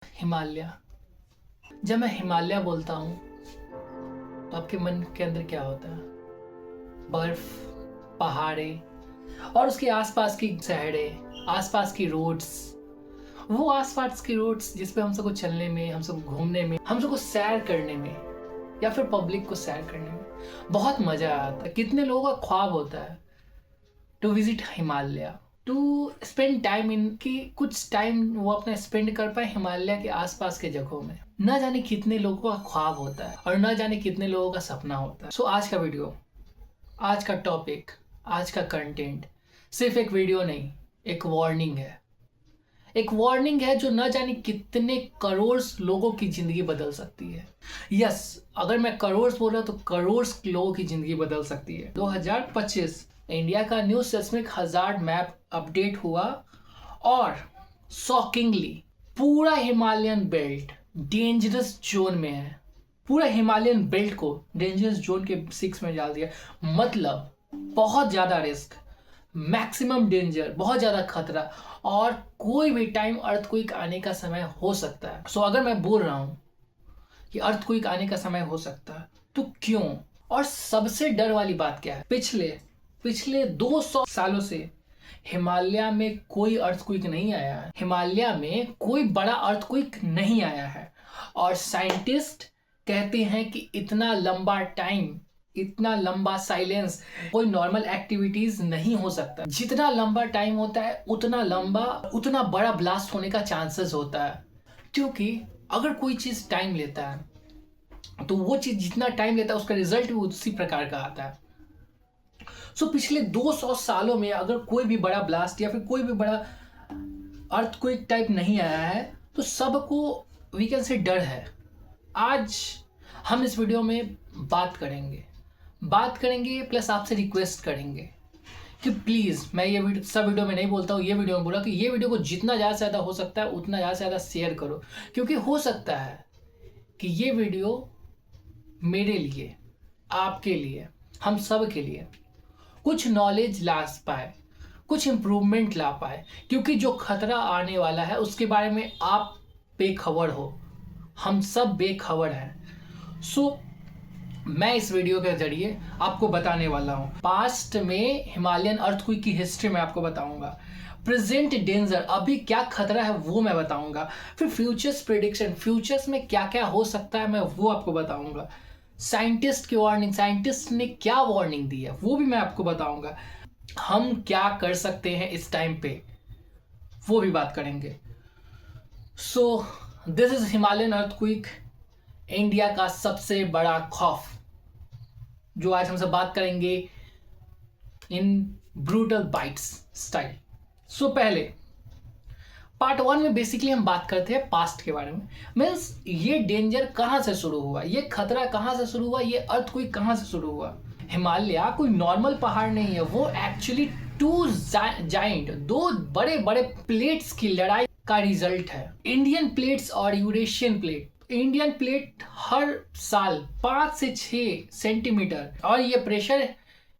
हिमालय। जब मैं हिमालय बोलता हूँ तो आपके मन के अंदर क्या होता है? बर्फ, पहाड़े और उसके आसपास की शहरें, आसपास की रोड्स। वो आसपास की रोड्स जिस पे हम सबको चलने में, हम सबको घूमने में, हम सबको सैर करने में या फिर पब्लिक को सैर करने में बहुत मजा आता है। कितने लोगों का ख्वाब होता है to visit Himalaya, to spend time in कि कुछ टाइम वो अपना स्पेंड कर पाए हिमालय के आसपास के जगहों में। न जाने कितने लोगों का ख्वाब होता है और न जाने कितने लोगों का सपना होता है। सो आज का वीडियो, आज का टॉपिक, आज का कंटेंट सिर्फ एक वीडियो नहीं, एक वार्निंग है। एक वार्निंग है जो न जाने कितने करोड़ लोगों की जिंदगी बदल सकती है। यस, अगर मैं करोड़ बोल रहा तो करोड़ लोगों की जिंदगी बदल सकती है। 2025 इंडिया का new seismic hazard map update हुआ और शॉकिंगली पूरा हिमालयन बेल्ट डेंजरस जोन में है। पूरा हिमालयन बेल्ट को डेंजरस जोन के 6 में डाल दिया। मतलब बहुत ज्यादा रिस्क, मैक्सिमम डेंजर, बहुत ज्यादा खतरा और कोई भी टाइम अर्थक्वेक आने का समय हो सकता है। सो अगर मैं बोल रहा हूं कि अर्थक्वेक आने का समय हो सकता है तो क्यों? और सबसे डर वाली बात क्या है? पिछले 200 सालों से हिमालय में कोई अर्थक्वेक नहीं आया है। हिमालय में कोई बड़ा अर्थक्वेक नहीं आया है और साइंटिस्ट कहते हैं कि इतना लंबा टाइम, इतना लंबा साइलेंस कोई नॉर्मल एक्टिविटीज नहीं हो सकता। जितना लंबा टाइम होता है उतना लंबा, उतना बड़ा ब्लास्ट होने का चांसेस होता है। क्योंकि अगर कोई चीज टाइम लेता है तो वो चीज जितना टाइम लेता है उसका रिजल्ट भी उसी प्रकार का आता है। सो पिछले 200 सालों में अगर कोई भी बड़ा ब्लास्ट या फिर कोई भी बड़ा अर्थक्वेक टाइप नहीं आया है तो सबको वी कैन से डर है। आज हम इस वीडियो में बात करेंगे प्लस आपसे रिक्वेस्ट करेंगे कि प्लीज़, मैं ये वीडियो सब वीडियो में नहीं बोलता हूँ, ये वीडियो में बोला कि ये वीडियो को जितना ज़्यादा से ज़्यादा हो सकता है उतना ज़्यादा से ज़्यादा शेयर करो। क्योंकि हो सकता है कि ये वीडियो मेरे लिए, आपके लिए, हम सब के लिए कुछ नॉलेज ला पाए, कुछ इम्प्रूवमेंट ला पाए। क्योंकि जो खतरा आने वाला है उसके बारे में आप बेखबर हो, हम सब बेखबर हैं। सो मैं इस वीडियो के जरिए आपको बताने वाला हूं। पास्ट में हिमालयन अर्थक्वेक की हिस्ट्री में आपको बताऊंगा। प्रेजेंट डेंजर, अभी क्या खतरा है वो मैं बताऊंगा। फिर फ्यूचर्स प्रेडिक्शन, फ्यूचर्स में क्या क्या हो सकता है मैं वो आपको बताऊंगा। साइंटिस्ट की वार्निंग, साइंटिस्ट ने क्या वार्निंग दी है वो भी मैं आपको बताऊंगा। हम क्या कर सकते हैं इस टाइम पे वो भी बात करेंगे। So this is Himalayan earthquake, India का सबसे बड़ा खौफ, जो आज हम सब बात करेंगे इन ब्रूटल बाइट्स स्टाइल। सो पहले पार्ट 1 में बेसिकली हम बात करते हैं पास्ट के बारे में। मीन्स ये डेंजर कहाँ से शुरू हुआ, ये खतरा कहाँ से शुरू हुआ, ये अर्थक्वेक कहाँ से शुरू हुआ। हिमालय कोई नॉर्मल पहाड़ नहीं है, वो एक्चुअली टू जाइंट, दो बड़े बड़े प्लेट्स की लड़ाई का रिजल्ट है। इंडियन प्लेट्स और यूरेशियन प्लेट। इंडियन प्लेट हर साल 5 से 6 सेंटीमीटर और ये प्रेशर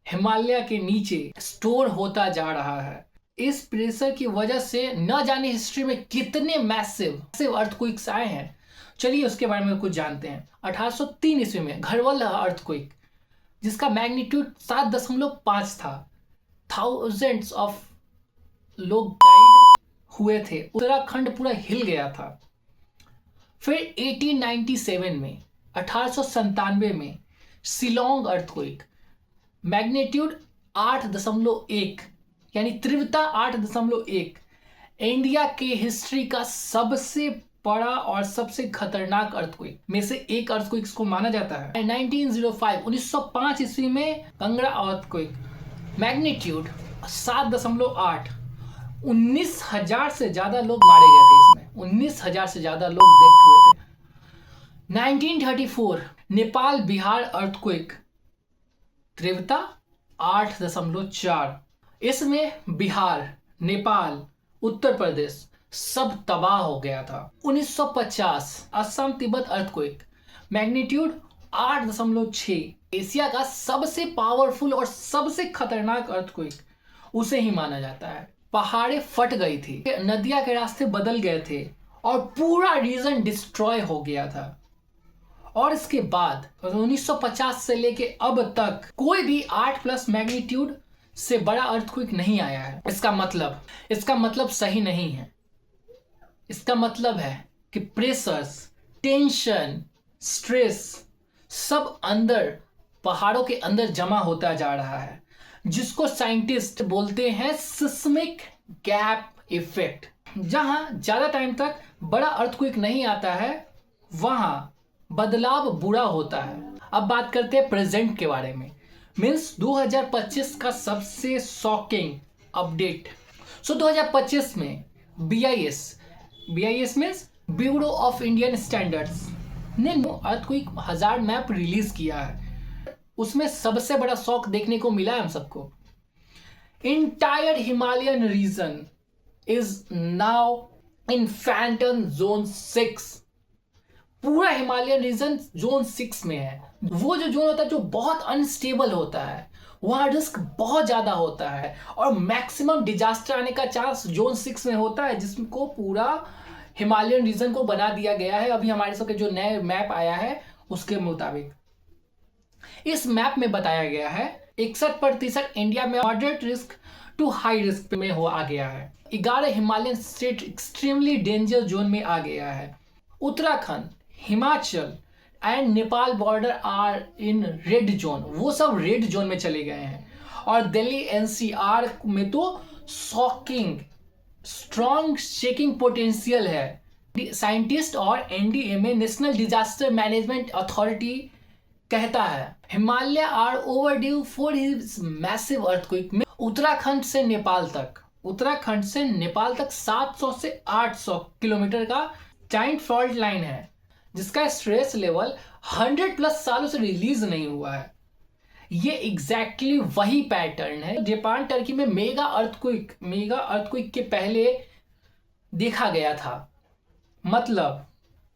हिमालय के नीचे स्टोर होता जा रहा है। इस प्रेशर की वजह से न जाने हिस्ट्री में कितने मैसिव अर्थक्वेक्स आए हैं। चलिए उसके बारे में कुछ जानते हैं। 1803 ईस्वी में घरवल अर्थक्वेक, जिसका मैग्नीट्यूड 7.5 था। थाउजेंड्स ऑफ लोग डाइड हुए थे, उत्तराखंड पूरा हिल गया था। फिर 1897 में, 1897 में शिलोंग अर्थक्वेक, मैग्नीट्यूड 8.1 यानी तीव्रता 8.1, इंडिया के हिस्ट्री का सबसे बड़ा और सबसे खतरनाक अर्थक्वेक में से एक अर्थक्वेक को माना जाता है। 1905 ईस्वी में कंगड़ा अर्थक्वेक, मैग्नीट्यूड 7.8, 19,000 से ज्यादा लोग मारे गए थे इसमें, 19,000 से ज्यादा लोग डेथ हुए थे। 1934 नेपाल बिहार अर्थक्वेक, तीव्रता 8.4, इसमें बिहार, नेपाल, उत्तर प्रदेश सब तबाह हो गया था। 1950 Assam Tibet earthquake, magnitude 8.6, Asia का सबसे पावरफुल और सबसे खतरनाक अर्थक्वेक उसे ही माना जाता है। पहाड़े फट गई थी, नदियां के रास्ते बदल गए थे और पूरा रीजन डिस्ट्रॉय हो गया था। और इसके बाद 1950 से लेके अब तक कोई भी 8+ मैग्नीट्यूड से बड़ा अर्थक्वेक नहीं आया है। इसका मतलब सही नहीं है। इसका मतलब है कि प्रेशर्स, टेंशन, स्ट्रेस सब अंदर, पहाड़ों के अंदर जमा होता जा रहा है, जिसको साइंटिस्ट बोलते हैं सिस्मिक गैप इफेक्ट। जहां ज्यादा टाइम तक बड़ा अर्थक्वेक नहीं आता है, वहां बदलाव बुरा होता है। अब बात करते हैं प्रेजेंट के बारे में, मीन्स 2025 का सबसे शॉकिंग अपडेट। 2025 में BIS means bureau of Indian standards ने अर्थक्वेक हजार्ड मैप रिलीज किया है। उसमें सबसे बड़ा शॉक देखने को मिला है हम सबको। Entire Himalayan region is now in phantom zone 6। पूरा हिमालयन रीजन जोन 6 में है। वो जो जोन होता है जो बहुत अनस्टेबल होता है, वहां रिस्क बहुत ज्यादा होता है और मैक्सिमम डिजास्टर आने का चांस जोन 6 में होता है, जिसको पूरा हिमालयन रीजन को बना दिया गया है। अभी हमारे सबके जो नए मैप आया है उसके मुताबिक इस मैप में बताया गया है 61% इंडिया में moderate risk to high risk में हो आ गया है। 11 Himalayan state extremely danger zone में आ गया है। Uttarakhand, Himachal and Nepal border are in red zone, वो सब रेड जोन में चले गए हैं। और दिल्ली NCR में तो शॉकिंग स्ट्रॉन्ग शेकिंग पोटेंशियल है। साइंटिस्ट और NDMA national disaster management authority कहता है Himalaya are overdue for his massive earthquake. में उत्तराखंड से नेपाल तक 700 से 800 किलोमीटर का जाइंट फॉल्ट लाइन है, जिसका स्ट्रेस लेवल 100+ सालों से रिलीज नहीं हुआ है। ये एग्जैक्टली वही पैटर्न है जापान टर्की में मेगा अर्थक्वेक के पहले देखा गया था। मतलब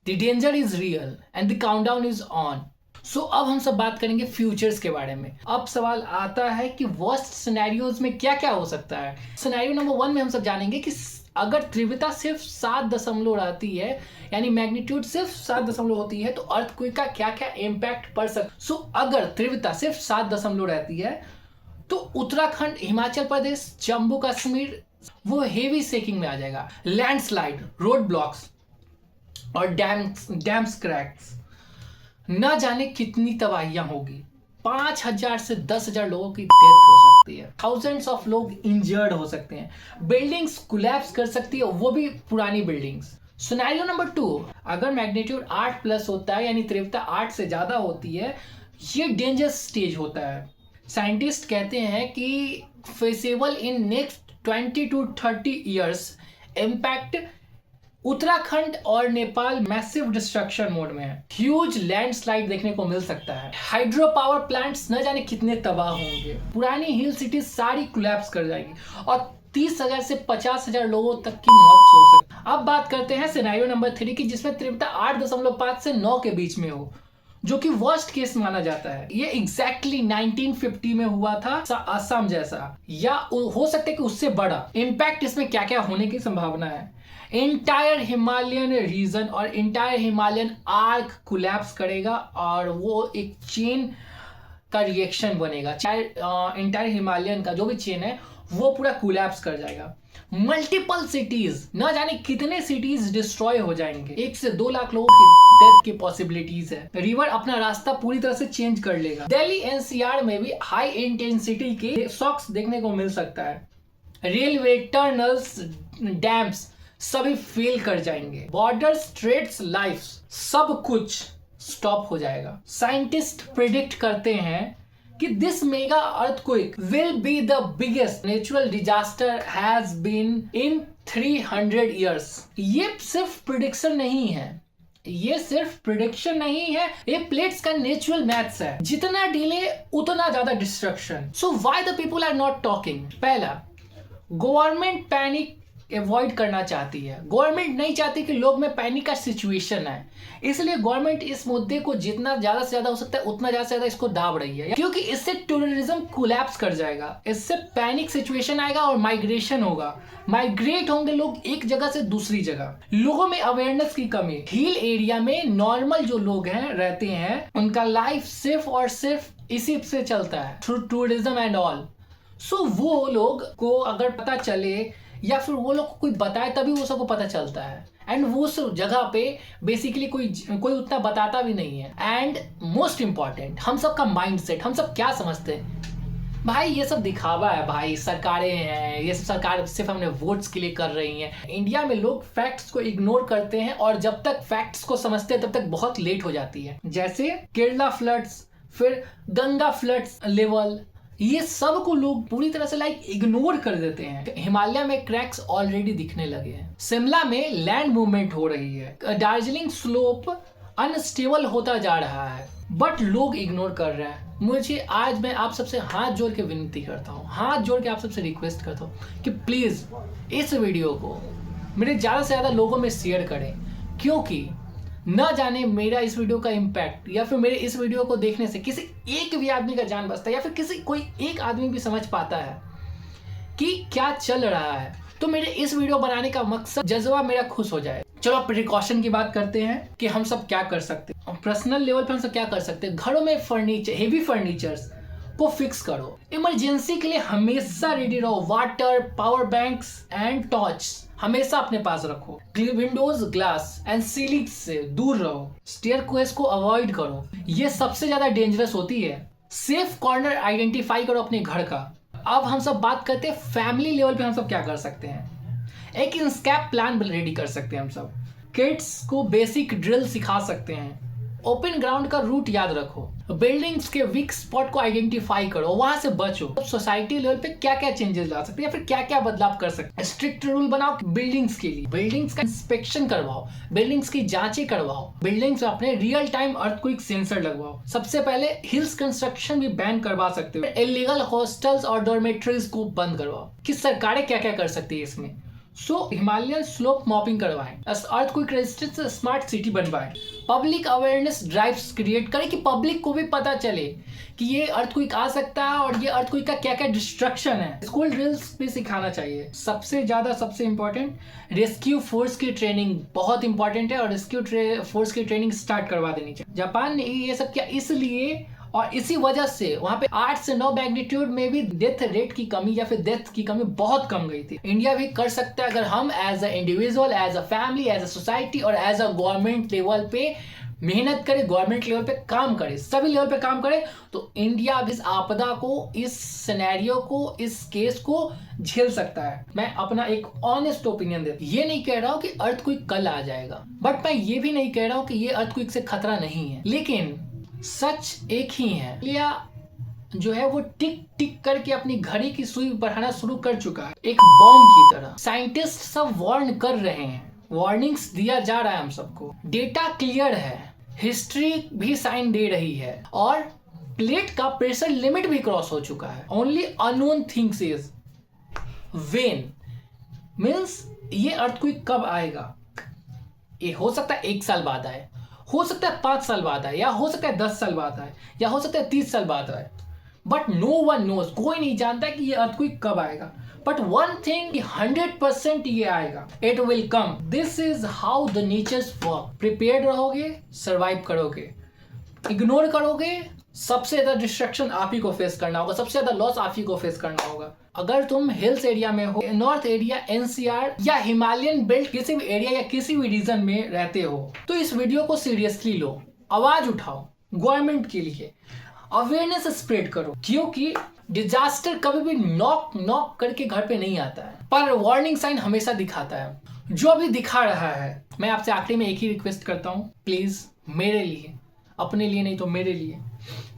the danger is real and the countdown is on. So अब हम सब बात करेंगे फ्यूचर्स के बारे में। अब सवाल आता है कि वर्स्ट सिनेरियोज में क्या क्या हो सकता है। सिनेरियो नंबर 1 में हम सब जानेंगे कि अगर तीव्रता सिर्फ 7 रहती है, यानी मैग्नीट्यूड सिर्फ 7 होती है, तो अर्थक्वेक का क्या क्या इम्पैक्ट पड़ सकता है। सो अगर तीव्रता सिर्फ 7 रहती है तो उत्तराखंड, हिमाचल प्रदेश, जम्मू कश्मीर वो हेवी शेकिंग में आ जाएगा। लैंडस्लाइड, रोड ब्लॉक्स और डैम्स क्रैक्स, न जाने कितनी तबाहियां होगी। 5,000 से 10,000 लोगों की डेथ हो सकती है। थाउजेंड्स ऑफ लोग इंजर्ड हो सकते हैं। बिल्डिंग्स कोलैप्स कर सकती है, वो भी पुरानी बिल्डिंग्स। सिनेरियो नंबर 2, अगर मैग्नीट्यूड 8+ होता है, यानी तीव्रता 8 से ज्यादा होती है, ये डेंजरस स्टेज होता है। साइंटिस्ट कहते हैं कि feasible in next 20 to 30 years. Impact Uttarakhand और नेपाल मैसिव डिस्ट्रक्शन मोड में है। ह्यूज लैंडस्लाइड देखने को मिल सकता है। हाइड्रो पावर प्लांट्स न जाने कितने तबाह होंगे। पुरानी हिल सिटीज सारी कोलैप्स कर जाएगी और 30,000 से 50,000 लोगों तक की मौत हो सकती है। अब बात करते हैं सिनेरियो नंबर 3 की, जिसमें तीव्रता 8.5 से 9 के बीच में हो, जो कि वर्स्ट केस माना जाता है। ये एग्जैक्टली 1950 में हुआ था, असम जैसा, या हो सकता है कि उससे बड़ा। इम्पैक्ट इसमें क्या क्या होने की संभावना है। इंटायर हिमालयन रीजन और इंटायर हिमालयन आर्क कोलैप्स करेगा और वो एक चेन का रिएक्शन बनेगा। इंटायर हिमालयन का जो भी चेन है वो पूरा कोलैप्स कर जाएगा। मल्टीपल सिटीज, न जाने कितने सिटीज डिस्ट्रॉय हो जाएंगे। 1 से 2 लाख लोगों की डेथ की पॉसिबिलिटीज है। रिवर अपना रास्ता पूरी तरह से चेंज कर लेगा। दिल्ली NCR में भी हाई इंटेंसिटी के शॉक्स देखने को मिल सकता है। रेलवे, टनल्स, डैम्स सभी फेल कर जाएंगे। बॉर्डर, स्ट्रेट्स, लाइफ सब कुछ स्टॉप हो जाएगा। साइंटिस्ट प्रिडिक्ट करते हैं कि this mega earthquake will be the biggest natural disaster has been in 300 years. ये सिर्फ प्रिडिक्शन नहीं है, ये प्लेट्स का नेचुरल मैथ्स है। जितना डिले उतना ज्यादा destruction. So why the people are not talking. पहला, गवर्नमेंट पैनिक अवॉइड करना चाहती है। गवर्नमेंट नहीं चाहती कि लोग में पैनिक का सिचुएशन है, इसलिए गवर्नमेंट इस मुद्दे को जितना ज्यादा से ज्यादा हो सकता है उतना ज्यादा से ज्यादा इसको दाब रही है, क्योंकि इससे टूरिज्म कोलैप्स कर जाएगा, इससे पैनिक सिचुएशन आएगा और माइग्रेशन होगा, माइग्रेट होंगे लोग एक जगह से दूसरी जगह। लोगों में अवेयरनेस की कमी, हिल एरिया में नॉर्मल जो लोग हैं रहते हैं उनका लाइफ सिर्फ और सिर्फ इसी से चलता है, थ्रू टूरिज्म एंड ऑल। सो वो लोग को अगर पता चले या फिर वो लोग को कोई बताए तभी वो सबको पता चलता है, एंड वो उस जगह पे बेसिकली कोई उतना बताता भी नहीं है। एंड मोस्ट इंपॉर्टेंट, हम सब का माइंडसेट, हम सब क्या समझते हैं भाई, ये सब दिखावा है भाई, सरकारें हैं, ये सब सरकार सिर्फ हमने वोट्स के लिए कर रही हैं। इंडिया में लोग फैक्ट्स को इग्नोर करते हैं और जब तक फैक्ट्स को समझते हैं तब तक बहुत लेट हो जाती है। जैसे केरला फ्लड्स, फिर गंगा फ्लड्स लेवल, ये सब को लोग पूरी तरह से इग्नोर कर देते हैं। हिमालय में क्रैक्स ऑलरेडी दिखने लगे हैं, शिमला में लैंड मूवमेंट हो रही है, दार्जिलिंग स्लोप अनस्टेबल होता जा रहा है, बट लोग इग्नोर कर रहे हैं। मुझे आज मैं आप सबसे हाथ जोड़ के विनती करता हूँ, हाथ जोड़ के आप सबसे रिक्वेस्ट करता हूँ कि प्लीज इस वीडियो को मेरे ज्यादा से ज्यादा लोगों में शेयर करें, क्योंकि न जाने मेरा इस वीडियो का इम्पैक्ट या फिर मेरे इस वीडियो को देखने से किसी एक भी आदमी का जान बचता है, या फिर कोई एक आदमी भी समझ पाता है कि क्या चल रहा है, तो मेरे इस वीडियो बनाने का मकसद जज्बा मेरा खुश हो जाए। चलो अब प्रिकॉशन की बात करते हैं कि हम सब क्या कर सकते हैं। पर्सनल लेवल पे हम सब क्या कर सकते हैं, घरों में फर्नीचर, हेवी फर्नीचर्स को फिक्स करो। इमरजेंसी के लिए हमेशा रेडी रहो, water, power banks and torch हमेशा अपने पास रखो। विंडोज, ग्लास एंड सीलिंग से दूर रहो। स्टेयरकेस को अवॉइड करो, ये सबसे ज्यादा डेंजरस होती है। सेफ कॉर्नर आइडेंटिफाई करो अपने घर का। अब हम सब बात करते हैं फैमिली लेवल पे हम सब क्या कर सकते हैं। एक इंस्कैप प्लान रेडी कर सकते हैं हम सब, किड्स को बेसिक ड्रिल सिखा सकते हैं, ओपन ग्राउंड का रूट याद रखो, बिल्डिंग्स के वीक स्पॉट को आइडेंटिफाई करो, वहां से बचो। सोसाइटी लेवल पे क्या क्या चेंजेस ला सकते हैं या फिर क्या क्या बदलाव कर सकते हैं। स्ट्रिक्ट रूल बनाओ बिल्डिंग्स के लिए, बिल्डिंग्स का इंस्पेक्शन करवाओ, बिल्डिंग्स की जांचें करवाओ, बिल्डिंग्स में अपने रियल टाइम अर्थक्वेक सेंसर लगवाओ। सबसे पहले हिल्स कंस्ट्रक्शन भी बैन करवा सकते हो। इलीगल हॉस्टल्स और डॉर्मेट्रीज को बंद करवाओ। कि सरकारें क्या क्या कर सकती है इसमें। हिमालयन स्लोप मॉपिंग करवाएं, अर्थक्वेक रेजिस्टेंट स्मार्ट सिटी बनवाएं, पब्लिक अवेयरनेस ड्राइव्स क्रिएट करें कि पब्लिक को भी पता चले कि ये अर्थक्वेक आ सकता है और ये अर्थक्वेक का क्या क्या डिस्ट्रक्शन है। स्कूल ड्रिल्स भी सिखाना चाहिए। सबसे इंपॉर्टेंट रेस्क्यू फोर्स की ट्रेनिंग बहुत इंपॉर्टेंट है और रेस्क्यू फोर्स की ट्रेनिंग स्टार्ट करवा देनी चाहिए। जापान ने ये सब किया इसलिए और इसी वजह से वहां पे 8 से 9 मैग्नीट्यूड में भी डेथ रेट की कमी या फिर डेथ की कमी बहुत कम गई थी। इंडिया भी कर सकता है अगर हम as a individual, as a family, as a society और एज अ गवर्नमेंट लेवल पे मेहनत करे, गवर्नमेंट लेवल पे काम करे, सभी लेवल पे काम करे, तो इंडिया इस आपदा को, इस सिनेरियो को, इस केस को झेल सकता है। मैं अपना एक ऑनेस्ट ओपिनियन देता हूं, ये नहीं कह रहा हूं कि अर्थक्वेक कल आ जाएगा, बट मैं ये भी नहीं कह रहा हूं कि ये अर्थक्वेक से खतरा नहीं है, लेकिन सच एक ही है। इंडिया जो है वो टिक टिक करके अपनी घड़ी की सुई बढ़ाना शुरू कर चुका है, एक बॉम्ब की तरह। साइंटिस्ट सब वार्न कर रहे हैं, वार्निंग्स दिया जा रहा है हम सबको, डेटा क्लियर है, हिस्ट्री भी साइन दे रही है और प्लेट का प्रेशर लिमिट भी क्रॉस हो चुका है। Only unknown things is when, means ये अर्थक्वेक कब आएगा। ये हो सकता है 1 साल बाद आए, हो सकता है 5 साल बाद आए, या हो सकता है 10 साल बाद आए, या हो सकता है 30 साल बाद आए, बट नो वन नोज, कोई नहीं जानता कि ये अर्थक्वेक कब आएगा। बट वन थिंग 100% ये आएगा, it will come. This is how the natures work. Prepared रहोगे, सर्वाइव करोगे, इग्नोर करोगे, सबसे ज्यादा डिस्ट्रक्शन आप ही को फेस करना होगा, सबसे ज्यादा लॉस आप ही को फेस करना होगा। अगर तुम हिल्स एरिया में हो, नॉर्थ एरिया, एनसीआर या हिमालयन बेल्ट किसी भी एरिया या किसी भी रीजन में रहते हो, तो इस वीडियो को सीरियसली लो, आवाज उठाओ, गवर्नमेंट के लिए अवेयरनेस स्प्रेड करो, क्योंकि डिजास्टर कभी भी नॉक करके घर पे नहीं आता है, पर वार्निंग साइन हमेशा दिखाता है। जो अभी दिखा रहा है, मैं आपसे आखिरी में एक ही रिक्वेस्ट करता हूँ, प्लीज मेरे लिए, अपने लिए नहीं तो मेरे लिए,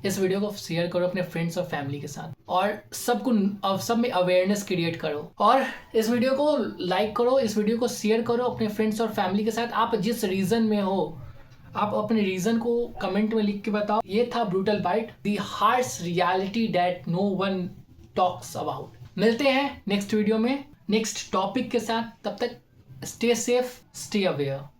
इस वीडियो को शेयर करो अपने फ्रेंड्स और फैमिली के साथ, और सब में अवेयरनेस क्रिएट करो, और इस वीडियो को लाइक करो, इस वीडियो को शेयर करो अपने फ्रेंड्स और फैमिली के साथ। आप जिस रीजन में हो, आप अपने रीजन को कमेंट में लिख के बताओ। ये था brutal bite, the harsh reality that no one talks about. मिलते हैं नेक्स्ट वीडियो में, नेक्स्ट टॉपिक के साथ, तब तक स्टे सेफ, स्टे अवेयर।